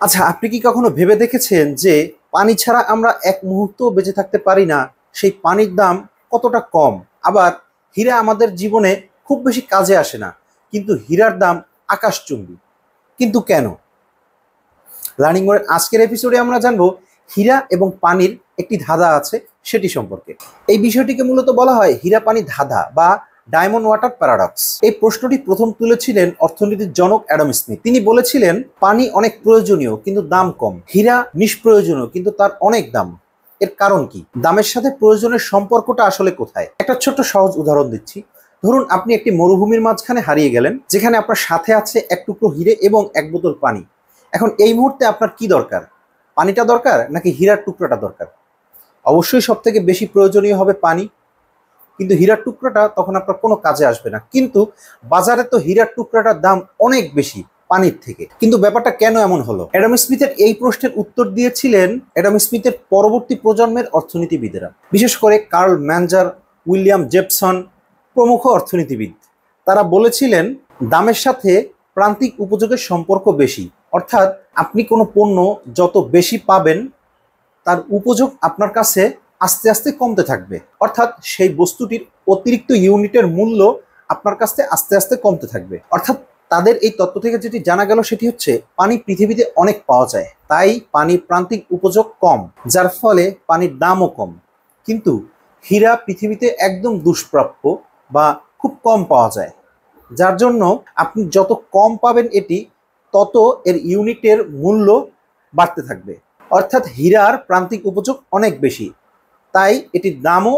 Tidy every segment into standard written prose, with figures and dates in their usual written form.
আচ্ছা, আপনি কি কখনো ভেবে দেখেছেন যে পানি ছাড়া আমরা এক মুহূর্তও বেঁচে থাকতে পারি না? সেই পানির দাম কতটা কম। আবার হীরা আমাদের জীবনে খুব বেশি কাজে আসে না, কিন্তু হীরার দাম আকাশচুম্বী। কিন্তু কেন? লার্নিং মোড়ের আজকের এপিসোডে আমরা জানবো হীরা এবং পানির একটি ধাঁধা আছে সেটি সম্পর্কে। এই বিষয়টিকে মূলত বলা হয় হীরা পানি ধাঁধা বা ডায়মন্ড ওয়াটার প্যারাডক্স। এই প্রশ্নটি প্রথম তুলেছিলেন অর্থনীতির জনক অ্যাডাম স্মিথ। তিনি বলেছিলেন পানি অনেক প্রয়োজনীয় কিন্তু দাম কম, হীরা নিষ্প্রয়োজনীয় কিন্তু তার অনেক দাম। এর কারণ কি? দামের সাথে প্রয়োজনের সম্পর্কটা আসলে কোথায়? একটা ছোট্ট সহজ উদাহরণ দিচ্ছি। ধরুন আপনি একটি মরুভূমির মাঝখানে হারিয়ে গেলেন, যেখানে আপনার সাথে আছে এক টুকরো হিরে এবং এক বোতল পানি। এখন এই মুহূর্তে আপনার কি দরকার? পানিটা দরকার নাকি হীরার টুকরাটা দরকার? অবশ্যই সব থেকে বেশি প্রয়োজনীয় হবে পানি, কিন্তু হীরার টুকরাটা তখন আপনার কোনো কাজে আসবে না। কিন্তু বাজারে তো হীরার টুকরাটার দাম অনেক বেশি পানির থেকে। কিন্তু ব্যাপারটা কেন এমন হলো? অ্যাডাম স্মিথের এই প্রশ্নের উত্তর দিয়েছিলেন অ্যাডাম স্মিথের পরবর্তী প্রজন্মের অর্থনীতিবিদেরা, বিশেষ করে কার্ল ম্যানজার, উইলিয়াম জেপসন প্রমুখ অর্থনীতিবিদ। তারা বলেছিলেন দামের সাথে প্রান্তিক উপযোগের সম্পর্ক বেশি। অর্থাৎ আপনি কোনো পণ্য যত বেশি পাবেন তার উপযোগ আপনার কাছে আস্তে আস্তে কমতে থাকবে। অর্থাৎ সেই বস্তুটির অতিরিক্ত ইউনিটের মূল্য আপনার কাছে আস্তে আস্তে কমতে থাকবে। অর্থাৎ তাদের এই তত্ত্ব থেকে যেটি জানা গেল সেটি হচ্ছে পানি পৃথিবীতে অনেক পাওয়া যায়, তাই পানির প্রান্তিক উপযোগ কম, যার ফলে পানির দামও কম। কিন্তু হীরা পৃথিবীতে একদম দুষ্প্রাপ্য বা খুব কম পাওয়া যায়, যার জন্য আপনি যত কম পাবেন এটি, তত এর ইউনিটের মূল্য বাড়তে থাকবে। অর্থাৎ হীরার প্রান্তিক উপযোগ অনেক বেশি, তাই এটির দামও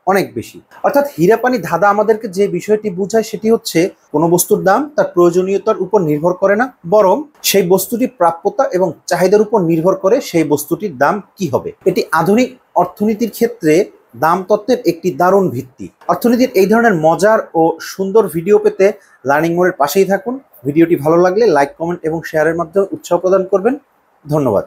অনেক বেশি। অর্থাৎ হীরা পানি ধাঁধা আমাদেরকে যে বিষয়টি বোঝায় সেটি হচ্ছে কোনো বস্তুর দাম তার প্রয়োজনীয়তার উপর নির্ভর করে না, বরং সেই বস্তুটির প্রাপ্যতা এবং চাহিদার উপর নির্ভর করে সেই বস্তুটির দাম কি হবে। এটি আধুনিক অর্থনীতির ক্ষেত্রে দাম তত্ত্বের একটি দারুণ ভিত্তি। অর্থনীতির এই ধরনের মজার ও সুন্দর ভিডিও পেতে লার্নিং মোড়ের পাশেই থাকুন। ভিডিওটি ভালো লাগলে লাইক, কমেন্ট এবং শেয়ারের মাধ্যমে উৎসাহ প্রদান করবেন। ধন্যবাদ।